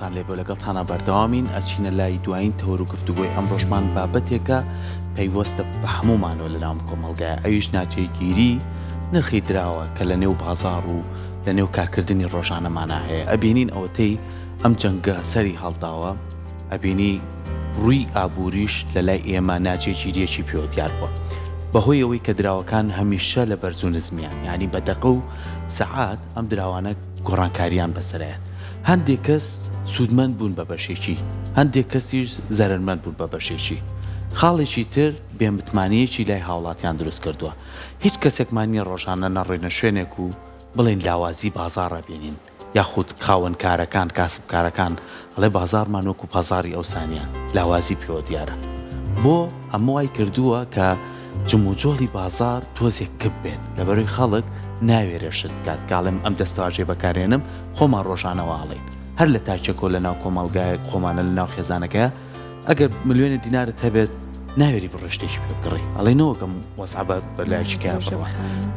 خۆشحاڵتان لێبێ لەگەڵتانە بەردەوامین ئەچینە لای دوایین تەوەر و گفتوگۆی ئەمڕۆژمان بابەتێکە پەیوەستە بە هەمومانەوە لە ناو کۆمەڵگایە ئەویش ناچێگیری نرخی دراوە کە لە نێو بازاڕ و لە نێو کارکردنی ڕۆژانەمانە هەیە ئەبینین ئەوەتەی ئەم جەنگە سەری هەڵداوە ئەبینی ڕووی ئابووریش لە لای ئێمە ناچێگیریەکی پێوە دیار بووە بەهۆی ئەوەی کە دراوەکان هەمیشە لە بەرز و نزمیان یعنی بە دەقە و سەعات ئەم دراوانە گۆڕانکاریان بەسەرایەت هەندێک کەس سوودمەند بوون بە بەشێکی هەندێک کەسیش زەرمەند بوون بە بەشێکی خاڵێکی تر بێمتمانیەکی لای هاوڵاتیان دروست کردووە هیچ کەسێکمانی ڕۆژانە نەڕێنە شوێنێک و بڵێن لاوازی بازاڕە بینین یاخود خاوەنکارەکان کاسبکارەکان ئەڵێ بازارمان وەکو پازاری ئەوسانیان لاوازی پێوە دیارە بۆ ئەمە وای کردووە کە جموجۆڵی بازار تۆزێک کب بێت لەبەروی خەڵک ناوێرەشت کات کاڵم ئەم دەستەواژێ بەکارێنم خۆمان ڕۆژانەواڵین هەر لە تاچێکۆ لە ناو کۆمەڵگایەک خۆمانە لە ناو خێزانەکە ئەگەر ملیۆنە دینارت هەبێت ناوێری بڕشتێکی پێ بکڕی ئەڵێنەوەکەم وەسعبە لایەکیکە بڕوە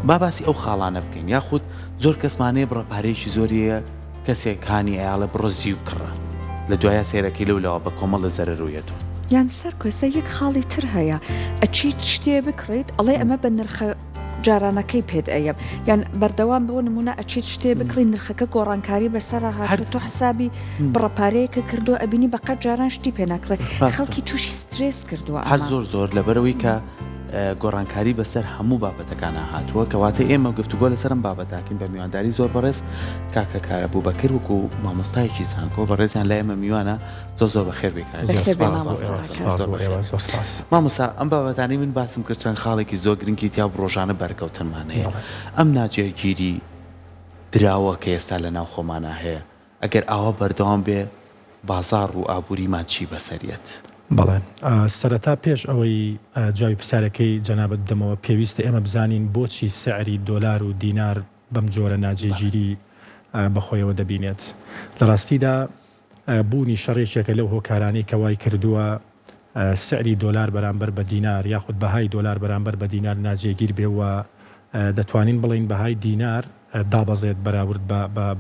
باباسی ئەو خاڵانە بکەین یاخود زۆر کەسمانەیە بڕەپارێکی زۆریە کەسێک هانی ئەیاڵە بڕۆزی و کڕە لە دوایە سێرەکەی لەولەوە بە کۆمەڵ لە زەررویەتەوە یان سەر کۆسە یەک خاڵی تر هەیە ئەچیت شتێ بکڕیت ئەڵێ ئەمە بە نرخە جارانەکەی پێت ئەیە یان بەردەوام بۆ نمونە ئەچیت شتێ بکڕی نرخەکە گۆڕانکاری بەسەر هاتو تۆ حسابی بڕەپارەیەکە کردو ئەبینی بەقەت جاران شتی پێ ناکڕێت خەڵکی تووشی سترێس کردووە هەر زۆر لەبەرەوەی کە گۆڕانکاری بەسەر هەموو بابەتەکانە هاتووە کەواتە ئێمە گفتوگۆ لەسەرم بابەتاکەین بە میوانداری زۆر بەڕێز کاکە کارە بوو بەکرد وەکو مامۆستایەکی زانکۆ بەڕێزیان لای ئێمە میوانە زۆر بەخێر بێکات مامۆستا ئەم بابەتانی من باسم کرد چەند خاڵێکی زۆر گرنگی تیا ڕۆژانە بەرکەوتنمان هەیە ئەم ناجێگیری دراوە کە ئێستا لە ناو خۆمانە هەیە ئەگەر ئاوا بەردەوام بێ بازاڕ و ئابووریمان چی بەسەریەت بەڵێ سەرەتا پێش ئەوەی جاوی پرسیارەکەی جەنابەت دەمەوە پێویستە ئێمە بزانین بۆچی سعری دۆلار و دینار بەم جۆرە ناجێگیری بەخۆیەوە دەبینێت لە ڕاستیدا بوونی شەڕێکێکە لەو هۆکارانەی کە وای کردووە سعری دۆلار بەرامبەر بە دینار یاخود بەهای دۆلار بەرامبەر بە دینار ناجێگیر بێوە دەتوانین بڵین بەهای دینار دابەزێت بەراورد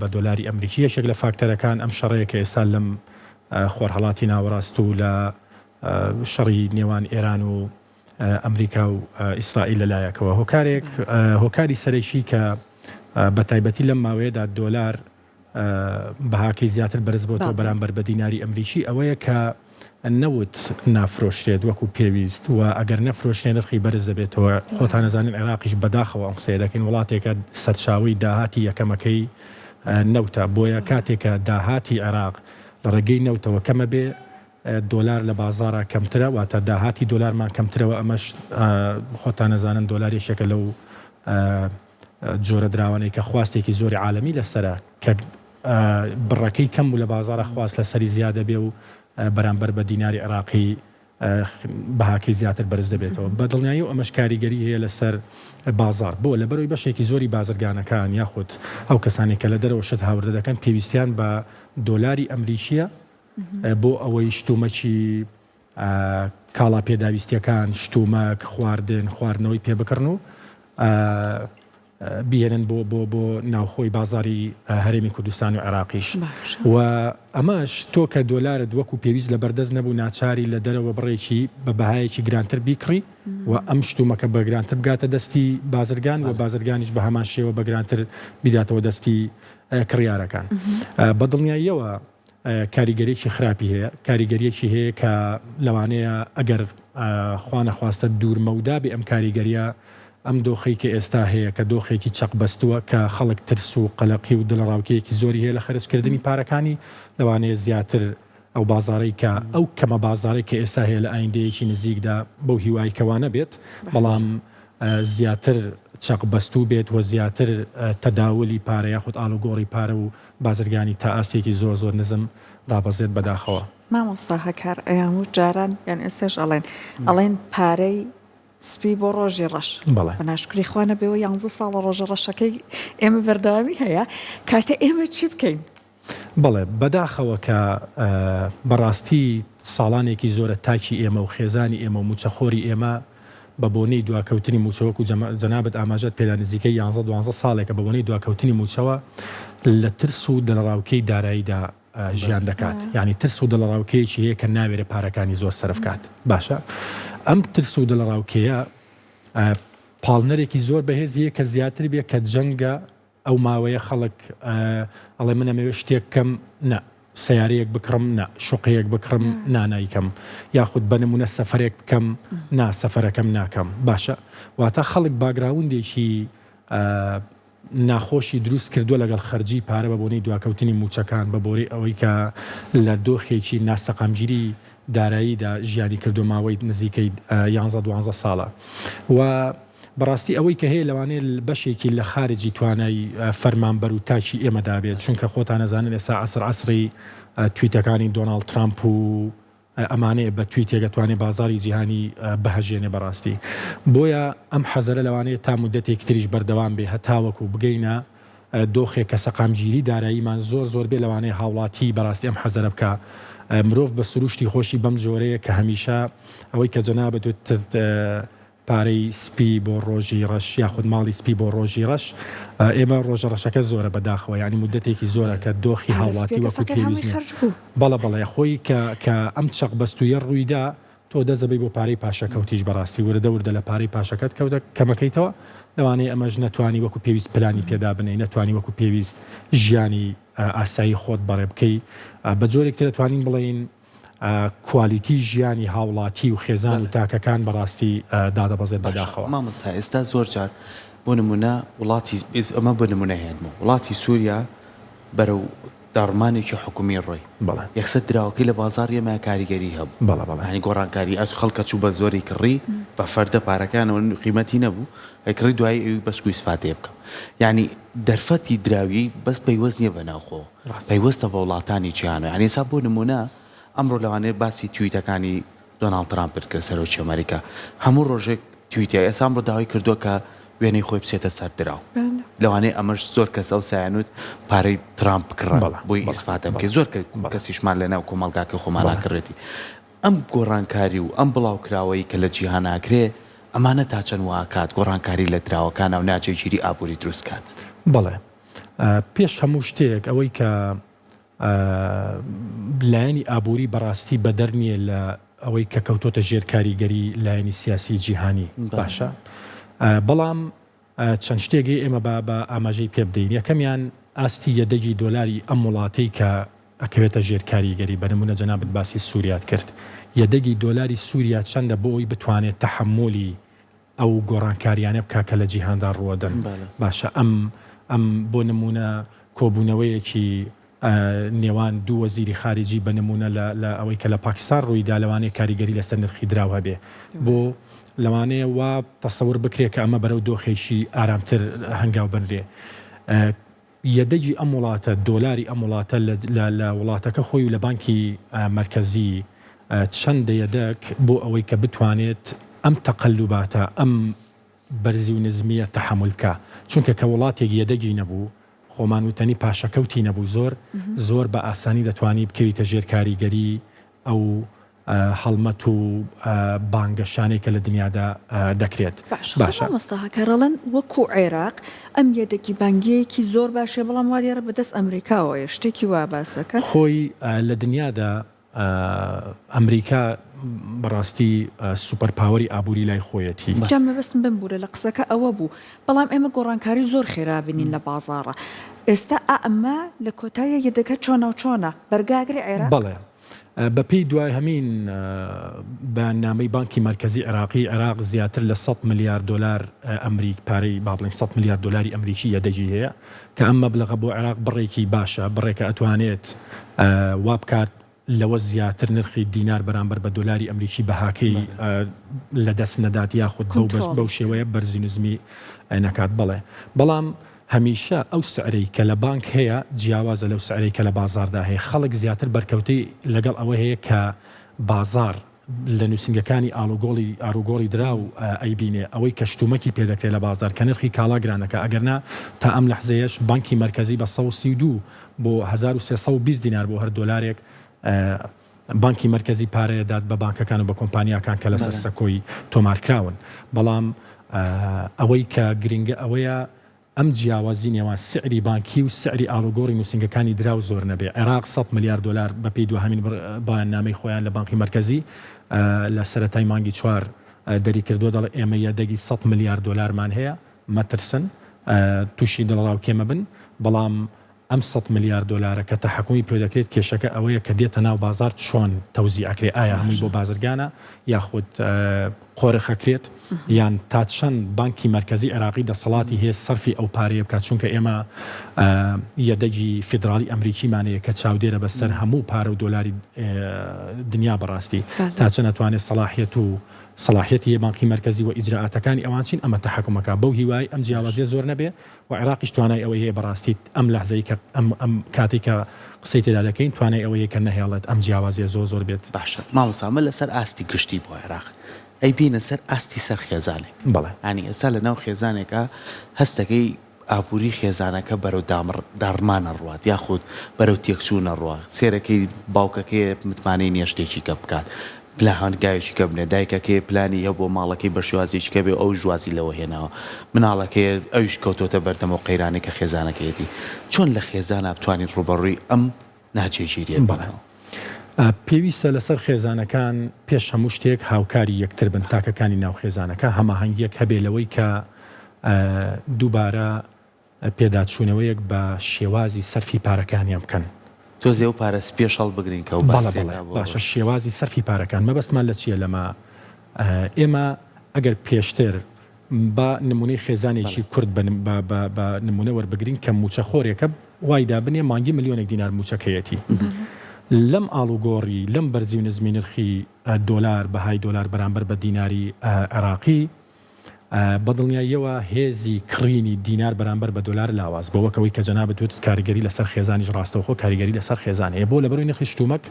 بە دۆلاری ئەمریکی یەکێک لە فاکتەرەکان ئەم شەڕەیەکە ئێستا لەم خۆرهەڵاتی ناوەڕاست و لە شەڕی نێوان ئێران و ئەمریکا و ئیسرائیل لەلایەکەوە هۆکاری سەرەکی کە بە تایبەتی لەم ماوەیەدا دۆلار بەهاکەی زیاتر بەرز بۆتەوە بەرامبەر بە دیناری ئەمریکی ئەوەیە کە نەوت نافرۆشرێت وەکو پێویست و ئەگەر نەفرۆشتێ نرخی بەرز دەبێتەوە خۆتان نەزانین عێراقیش بەداخەوە ئەم قسەیە دەکەین وڵاتێکە سەرچاوی داهاتی یەکەمەکەی نەوتە بۆیە کاتێکە داهاتی عێراق لە ڕێگەی نەوتەوە کەمە بێ دۆلار لە بازارە کەمترە واتە داهاتی دۆلارمان کەمترەوە ئەمەش خۆتان نەزانن دۆلاریشێکە لەو جۆرە دراوانەی کە خواستێکی زۆری عالەمی لەسرە کە بڕەکەی کەم و لە بازارە خواست لە سەری زیادە بێ و بەرامبەر بە دیناری عێراقی بەهاکەی زیاتر بەرز دەبێتەوە بە دڵنیایی و ئەمەش کاریگەری هەیە لەسەر بازار بۆ لەبەرەوەی بەشێکی زۆری بازرگانەکان یاخود ئەو کەسانی کە لە دەرەوە شت هاوردە دەکەن پێویستیان بە دۆلاری ئەمریکیە بۆ ئەوەی شتومەکی کاڵا پێداویستیەکان شتومەک خواردن خواردنەوەی پێ بکڕن و بێنن بۆ ناوخۆی بازاری هەرێمی کوردستان و عێراقیش و ئەمەش تۆ کە دۆلارت وەکو پێویست لە بەردەست نەبوو ناچاری لە دەرەوە بڕێکی بە بەهایەکی گرانتر بیکڕی و ئەم شتومەکە بە گرانتر بگاتە دەستی بازرگان و بازرگانیش بە هەمان شێوە بە گرانتر بیداتەوە دەستی کڕیارەکان بە دڵنیاییەوە کاریگەریەکی خراپی هەیە کاریگەریەکی هەیە کە لەوانەیە ئەگەر خوا نەخواستە دوورمەودا بێ ئەم کاریگەریە ئەم دۆخەی کە ئێستا هەیە کە دۆخێکی چەق بەستووە کە خەڵک ترس و قەلەقی و دڵڕاوکەیەکی زۆری هەیە لە خەرجکردنی پارەکانی لەوانەیە زیاتر ئەو بازارەی کە ئەو کەمە بازارێک کە ئێستا هەیە لە ئایندەیەکی نزیکدا بەو هیوای کەوانە بێت بەڵام زیاتر چەق بەستوو بێت و زیاتر تەداولی پارە یاخود ئاڵوگۆڕی پارە و بازرگانی تا ئاستێکی زۆر نزم دابەزێت بەداخەوە مامۆستا هەکار ئەیان و جاران یان ئێستش ئەڵێن پارەی سپی بۆ ڕۆژی ڕەش بەناشکری خوانە بێەوە 11 ساڵە ڕۆژە ڕەشەکەی ئێمە بەردەوامی هەیە کاتە ئێمە چی بکەین؟ بەڵێ بەداخەوە کە بەڕاستی ساڵانێکی زۆرە تاکی ئێمە و خێزانی ئێمە و موچەخۆری ئێمە بە بۆنەی دواکەوتنی موچەوەک و جەنابەت ئاماژەت پێدا نزیکەی 11-12 ساڵێکە بە بۆنەی دواکەوتنی موچەوە لە ترس و دڵڕاوکەی داراییدا ژیان دەکات یعنی ترس و دڵڕاوکەیەکی هەیە کە ناوێرە پارەکانی زۆر سەرفکات باشە ئەم ترس و دڵڕاوکەیە پاڵنەرێکی زۆر بەهێزیە کە زیاتر بێ کە جەنگە ئەو ماوەیە خەڵک ئەڵێ منە مەوێ شتێک کەم نە سیارەیەک بکڕم نە شوقەیەک بکڕم نانایکەم یاخود بەنمونە سەفرێک بکەم نا سەفەرەکەم ناکەم باشە واتە خەڵک باگراوندێکی ناخۆشی دروست کردووە لەگەڵ خەرجی پارە بە بۆنەی دواکەوتنی موچەکان بە بۆری ئەوەی کە لە دۆخێکی ناسەقامگیری داراییدا ژیانی کردو ماوەی نزیکەی 11-12 ساڵە و بەڕاستی ئەوەی کە هەیە لەوانەیە بەشێکی لە خارجی توانای فەرمانبەر و تاکی ئێمەدا بێت چونکە خۆتان نەزانن ئێستا عەسری تویتەکانی دۆناڵد ترامپ و ئەمانەیە بە تویتێک دەتوانێت بازاری جیهانی بەهەژێنێ بەڕاستی بۆیە ئەم حەزەرە لەوانەیە تا مودەتێک تریش بەردەوام بێ هەتاوەکو بگەینە دۆخێک کە سەقامگیری داراییمان زۆر بێ لەوانەیە هاوڵاتی بەڕاستی ئەم حەزەرە بکە مرۆڤ بە سروشتی خۆشی بەم جۆرەیە کە هەمیشە ئەوەی کە جەنابەت پارەی سپی بۆ ڕۆژی ڕەش یاخود ماڵی سپی بۆ ڕۆژی ڕەش ئێمە ڕۆژە ڕەشەکە زۆرە بەداخەوە ینی مودەتێکی زۆرە کە دۆخی هاوڵاتی وەکو پێویست بەڵێ خۆی کە ئەم چەق بەستویە ڕوویدا تۆ دەزەبەی بۆ پارەی پاشەکەوتیش بەڕاستی وردە لە پارەی پاشەکەت کەوتە کەمەکەیتەوە لەوانەیە ئەمەش نەتوانی وەکو پێویست پلانی پێدا بنێ نەتوانی وەکو پێویست ژیانی ئاسایی خۆت بەڕێ بکەی بە جۆرێک تر دەتوانین بڵێین کوالیتی ژیانی هاوڵاتی و خێزان و تاکەکان بەڕاستی دادەبەزێت بەداخەوە مامۆستا ئێستا زۆر جار بۆ نمونە وڵاتی ئەمە بۆ نمونە هێنمەوە وڵاتی سووریا بەرەو داڕمانێکی حکومی ڕۆی یەکسەر دراوەکەی لە بازاڕ ئێمە کاریگەری هەبوو هەنی گۆڕانکاری ئەش خەڵکە چوو بە زۆری کڕی بە فەردە پارەکانەوە قیمەتی نەبوو ئەکڕی دوای ئەوی بەسکوی سفاتێ بکەم یعنی دەرفەتی دراوی بەس پەیوەست نییە بەناوخۆ پەیوەستە بە وڵاتانی جیهانەوە یعنی ئێستا بۆ نمونە ئەمڕۆ لەوانەیە باسی تویتەکانی دۆناڵد ترامپ کرد سەرۆکی ئەمریکا هەموو ڕۆژێک تویتە ئێستا ئەمڕۆ داوای کردووە کە وێنەی خۆی بچێتە سەر دراو لەوانەیە ئەمەش زۆر کەس ئەو سایانوت پارەی ترامپ کڕە بۆی ئیسفاتە بکە زۆر کەسیشمان لەناو کۆمەڵگاکە خۆمانە کڕێتی ئەم گۆڕانکاری و ئەم بڵاوکراوەی کە لە جیهان ناکرێ ئەمانە تا چەند واکات گۆڕانکاری لە دراوەکانە و ناجێگیری ئابووری دروست کات بەڵێ پێش هەموو شتێک ئەوەی کە لایەنی ئابووری بەڕاستی بەدەرنیە لە ئەوەی کە کەوتۆتە ژێر کاریگەری لایەنی سیاسی جیهانی باشە بەڵام چەند شتێکی ئێمە بە ئاماژەی پێ بدەین یەکەمیان ئاستی یەدەگی دۆلاری ئەم وڵاتەی کە ئەکەوێتە ژێر کاریگەری بە نمونە جەنابەت باسی سووریات کرد یەدەگی دۆلاری سووریا چەندە بۆ ئەوی بتوانێت تەحملی ئەو گۆڕانکاریانە بکا کە لە جیهاندا ڕوەدەن باشە ئەم بۆ نمونە کۆبوونەوەیەکی نێوان دوو وەزیری خارجی بە نمونە لە ئەوەی کە لە پاکستان ڕوویدا لەوانەیە کاریگەری لەسەر نرخی دراو هەبێ بۆ لەوانەیە وا تەسەور بکرێت کە ئەمە بەرەو دۆخێکی ئارامتر هەنگاو بنرێ یەدەگی ئەم وڵاتە دۆلاری ئەم وڵاتە لە وڵاتەکە خۆی و لە بانکی مرکزی چەندە یەدەک بۆ ئەوەی کە بتوانێت ئەم تەقەلوباتە ئەم بەرزی و نزمیە تەحملکە چونکە کە وڵاتێک یەدەگی نەبوو خۆمان وتەنی پاشەکەوتی نەبوو زۆر بە ئاسانی دەتوانی بکەویتە ژێر کاریگەری ئەو هەڵمەت و بانگەشانێک کە لە دنیادا دەکرێت باشە مستەحاکەڕەڵەن وەکو عێراق ئەم یەدەکی بانگیەکی زۆر باشێ بەڵام وادێرە بەدەست ئەمریکاوەیە شتێکی وا باسەکە خۆی لە دنیادا ئەمریکا بەڕاستی سوپەرپاوەری ئابووری لای خۆیەتی جا مەبەستم بمبورە لە قسەکە ئەوە بوو بەڵام ئێمە گۆڕانکاری زۆر خێرابنین لە بازاڕە ئێستا ئەمە لە کۆتایە یەدەکە چۆنە بەرگاگری عێراق بەڵێ بەپێی دوای هەمین بەیاننامەی بانکی مرکزی عێراق زیاتر لە 100 ملیار دلار ئەمریک پارەی با بڵێن 100 ملیار دلاری ئەمریکی یەدەگی هەیە کە ئەم مەبلەغە بۆ عێراق بڕێکی باشە بڕێکە ئەتوانێت وا بکات لەوە زیاتر نرخی دینار بەرامبەر بە دۆلاری ئەمریکی بەهاکەی لە دەست نەدات یاخود بەو شێوەیە بەرزی نزمی نەکات بەڵام هەمیشە ئەو سعرەی کە لە بانک هەیە جیاوازە لەو سعرەی کە لە بازاردا هەیە خەڵک زیاتر بەرکەوتەی لەگەڵ ئەوە هەیە کە بازار لە نووسنگەکانی ئاڵوگۆڵی دراو ئەیبینێ ئەوەی کە شتومەکی پێدەکرێت لە بازار کە نرخی کاڵا گرانەکە ئەگەرنا تا ئەم لەحزەیەش بانکی مرکزی بە 132 بۆ 1320 دینار بۆ هەر دۆلارێک بانکی مرکزی پارەیەدات بە بانکەکان و بە کۆمپانیاکان کە لەسەر سەکۆی تۆمارکراون بەڵام ئەوەی کە گرنگە ئەوەیە ئەم جیاوازی نێوان سعری بانکی و سعری ئاڵوگۆڕی نووسنگەکانی دراو زۆر نەبێ. عێراق 100 ملیار دلار بە پێی دوهەمین بەیاننامەی خۆیان لە بانکی مرکزی لە سەرەتای مانگی 4 دەری کردووە، دەڵێ ئێمە یادەگی 100 ملیار دلارمان هەیە، مەترسن تووشی دڵڕاو کێمە بن. بەڵام ئەم 100 ملیار دلارە کە تەحکومی پێ دەکرێت کێشەکە ئەوەیە کە دێتە ناو بازار چۆن تەوزیعکرێ، ئایا هەمووی بۆ بازرگانە یاخود قۆرەخەکرێت یان تا چەند بانکی مرکزی عێراقی دەسەڵاتی هەیە سەرفی ئەو پارەیە بکات، چونکە ئێمە یەدەگی فیدرالی ئەمریکیمانەیە کە چاودێرە بەسەر هەموو پارە و دۆلاری دنیا بەڕاستی، تا چەند ناتوانێت صلاحیەتی بانکی مرکزی و ئیجراعاتەکانی ئەوان چین ئەمە تەحکومەکە. بەو هیوای ئەم جیاوازیە زۆر نەبێ و عێراقیش توانای ئەوەی هەیە بەڕاستی ئەم لەحزەی کە ئەم کاتی کە قسەی تێدا دەکەین توانای ئەوەیە کە نەهێڵێت ئەم جیاوازیە زۆر بێت. باشە مامۆستا لەسەر ئاستی گشتی بۆ عێراق ئەی بینە سەر ئاستی سەر خێزانێک. بەڵێ ینی ئێستا لە ناو خێزانێکە هەستەکەی ئابووری خێزانەکە بەرەو داڕمانە ڕوات یاخود بەرەو تێکچوونە ڕوە، سێرەکەی باوکەکەی متمانەی نییە شتێکی کە بکات، پلا هەنگاوێکی کە بنێ، دایکەکەی پلانی هەیە بۆ ماڵەکەی بە شێوازێکی کە بێ ئەو ژوازی لەوە هێناوە، مناڵەکەی ئەوش کەوتۆتە بەردەمەوە قەیرانی کە خێزانەکەیەتی. چۆن لە خێزانە بتوانین ڕوبەڕووی ئەم ناجێگیریە بڵێنەوە؟ پێویستە لەسەر خێزانەکان پێش هەموو شتێک هاوکاری یەکتر بن، تاکەکانی ناو خێزانەکە هەماهەنگیەک هەبێ لەوەی کە دووبارە پێداچوونەوەیەک بە شێوازی سەرفی پارەکانیان بکەن. تۆزێ و پارەس پێش هەڵ بگرین کە باشە شێوازی سەرفی پارەکان. مەبەستمان لە چییە لەمە؟ ئێمە ئەگەر پێشتر بە نمونەی خێزانێکی کورد بە نمونە وەربگرین کە موچەخۆرێکە وایدا بنێ مانگی ملیۆنێک دینار موچەکەیەتی، لەم ئاڵوگۆڕی لەم بەرزی و نزمی نرخی دۆلار بەهای دۆلار بەرامبەر بە دیناری عێراقی بەدڵنیاییەوە هێزی کڕینی دینار بەرامبەر بە دۆلار لاواز بۆوەکەوەی کە جەنابەت وتت کاریگەری لەسەر خێزانیش ڕاستەوخۆ کاریگەری لەسەر خێزان هەیە، بۆ لەبەرەوەی نرخی شتومەک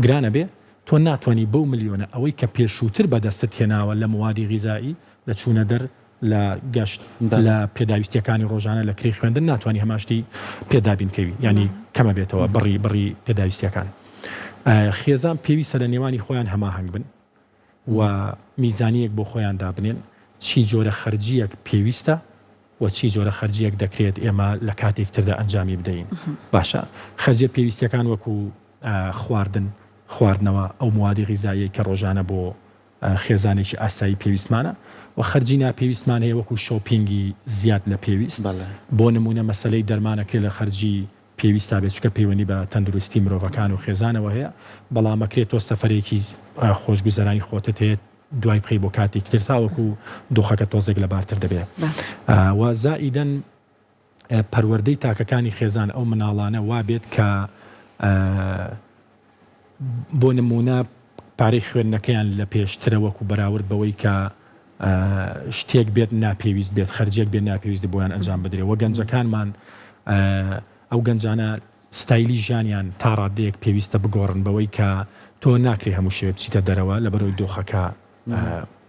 گرانە بێ تۆ ناتوانانی بەو ملیۆنە ئەوەی کە پێشووتر بەدەستت هێناوە لە موادی غیزایی لە چوونە دەر لە گەشت لە پێداویستیەکانی ڕۆژانە لە کری خوێندن ناتوانانی هەماشتی پێدابینکەوی، ینی کەمە بێتەوە بڕی پێداویستیەکان. خێزان پێویستە لە نێوانی خۆیان هەماهەنگ بن و میزانیەک بۆ خۆیان دابنێن چی جۆرە خەرجیەک پێویستە و چی جۆرە خەرجیەک دەکرێت ئێمە لە کاتێکتردا ئەنجامی بدەین. باشە خەرجیە پێویستیەکان وەکو خواردنەوە ئەو موادی غیزایی کە ڕۆژانە بۆ خێزانێکی ئاسایی پێویستمانە و خەرجی ناپێویستمان هەیە وەکو شۆپینگی زیاد لە پێویست. بۆ نمونە مەسەلەی دەرمانەکرێت لە خەرجی پێویستا بێت چکە پەیوەندی بە تەندروستی مرۆڤەکان و خێزانەوە هەیە، بەڵامەکرێت تۆ سەفەرێکی خۆشگوزەرانی خۆتت هەیە دوای بخەی بۆ کاتی کرد تاوەکو دۆخەکە تۆزێک لە بارتر دەبێت. و زائیدەن پەروەردەی تاکەکانی خێزان ئەو مناڵانە وا بێت کە بۆ نمونە پارەی خوێندنەکەیان لە پێشترە وەکو بەراورد بەوەی کە شتێک بێت ناپێویست بێت خەرجێک بێت ناپێویست بۆیان ئەنجام بدرێت. وە گەنجەکانمان ئەو گەنجانە ستایلی ژیانیان تا ڕادەیەک پێویستە بگۆڕن بەوەی کە تۆ ناکری هەموو شێوە بچیتە دەرەوە لە بەرەوەی دۆخەکە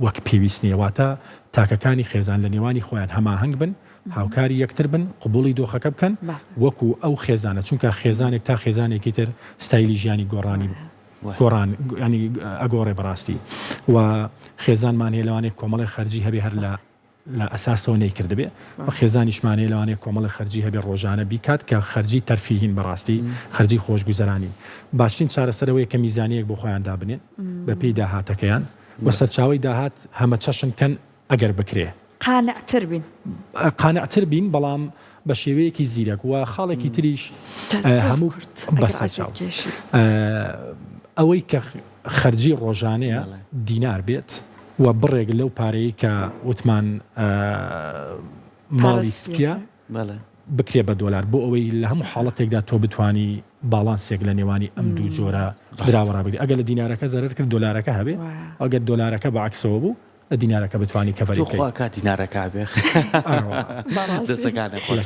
وەک پێویست نیەواتە تاکەکانی خێزان لە نێوانی خۆیان هەماهەنگ بن، هاوکاری یەکتر بن، قبوڵی دۆخەکە بکەن وەکو ئەو خێزانە، چونکە خێزانێک تا خێزانێکی تر ستایلی ژیانی گۆڕانی ینی ئەگۆڕێ بەڕاستی. و خێزانمان هەیە لەوانەیە کۆمەڵی خەرجی هەبێ هەر لە ئەساسەوە نەیکردبێ و خێزانیشمانەیە لەوانەیە کۆمەڵی خەرجی هەبێ ڕۆژانە بیکات کە خەرجی تەرفیهین بەڕاستی خەرجی خۆشگوزەرانی. باشترین چارەسەرەوەی کە میزانەیەک بۆ خۆیان دابنێن بە پێی داهاتەکەیان و سەرچاوی داهات هەمە چەشنکەن ئەگەر بکرێ قانعتر بین بەڵام بە شێوەیەکی زیرەک و خاڵێکی تریش هەموو بەسەرچاو ئەوەی کە خەرجی ڕۆژانەیە دینار بێت و بڕێک لەو پارەیە کە وتمان ماڵی سپیە بکرێ بە دۆلار بۆ ئەوەی لە هەموو حاڵەتێکدا تۆ بتانی باڵانسێک لە نێوانی ئەم دوو جۆرە دراوەڕابگری. ئەگەر لە دینارەکە زەرەر کرد دۆلارەکە هەبێ، ئەگەر دۆلارەکە بەعکسەوە بوو لە دینارەکە بتوانی کەڤەری بکەیت. خوا کات دینارەکە بێ دەستەکانە خۆش